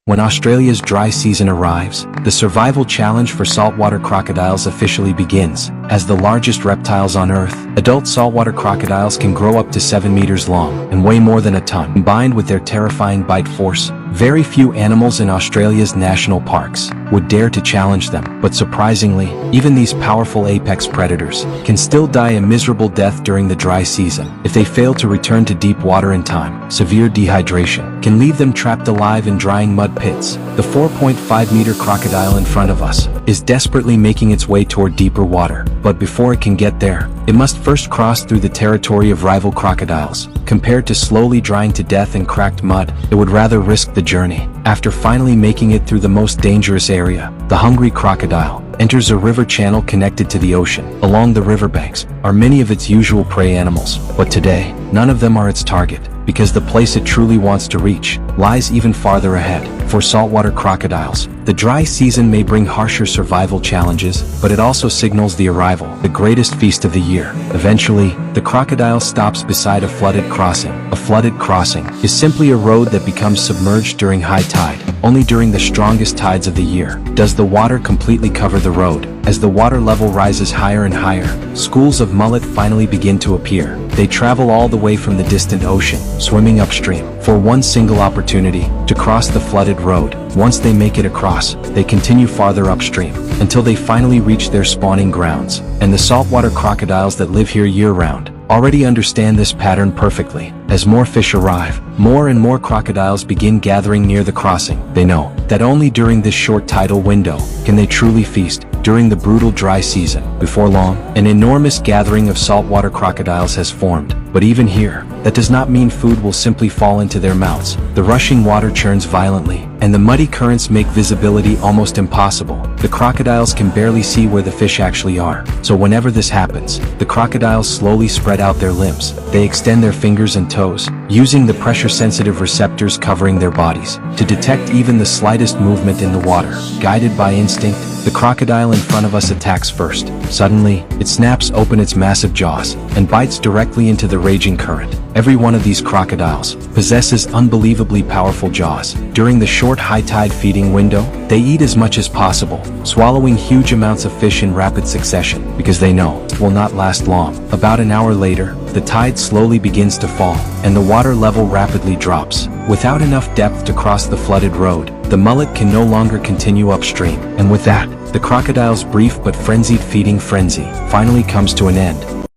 When Australia's dry season arrives, the survival challenge for saltwater crocodiles officially begins. As the largest reptiles on Earth, adult saltwater crocodiles can grow up to 7 meters long and weigh more than a ton. Combined with their terrifying bite force, very few animals in Australia's national parks would dare to challenge them. But surprisingly, even these powerful apex predators can still die a miserable death during the dry season. If they fail to return to deep water in time, severe dehydration can leave them trapped alive in drying mud pits. The 4.5-meter crocodile in front of us is desperately making its way toward deeper water. But before it can get there, it must first cross through the territory of rival crocodiles. Compared to slowly drying to death in cracked mud, it would rather risk the journey. After finally making it through the most dangerous area, the hungry crocodile enters a river channel connected to the ocean. Along the riverbanks are many of its usual prey animals, but today, none of them are its target, because the place it truly wants to reach lies even farther ahead. For saltwater crocodiles, the dry season may bring harsher survival challenges, but it also signals the arrival, the greatest feast of the year. Eventually, the crocodile stops beside a flooded crossing. A flooded crossing is simply a road that becomes submerged during high tide. Only during the strongest tides of the year does the water completely cover the road. As the water level rises higher and higher, schools of mullet finally begin to appear. They travel all the way from the distant ocean, swimming upstream, for one single opportunity to cross the flooded road. Once they make it across, they continue farther upstream, until they finally reach their spawning grounds. And the saltwater crocodiles that live here year-round already understand this pattern perfectly. As more fish arrive, more and more crocodiles begin gathering near the crossing. They know that only during this short tidal window can they truly feast. During the brutal dry season, before long, an enormous gathering of saltwater crocodiles has formed. But even here, that does not mean food will simply fall into their mouths. The rushing water churns violently, and the muddy currents make visibility almost impossible. The crocodiles can barely see where the fish actually are. So whenever this happens, the crocodiles slowly spread out their limbs. They extend their fingers and toes, using the pressure-sensitive receptors covering their bodies to detect even the slightest movement in the water. Guided by instinct, the crocodile in front of us attacks first. Suddenly, it snaps open its massive jaws and bites directly into the raging current. Every one of these crocodiles possesses unbelievably powerful jaws. During the short high-tide feeding window, they eat as much as possible, swallowing huge amounts of fish in rapid succession, because they know it will not last long. About an hour later, the tide slowly begins to fall, and the water level rapidly drops. Without enough depth to cross the flooded road, the mullet can no longer continue upstream, and with that, the crocodile's brief but frenzied feeding frenzy finally comes to an end.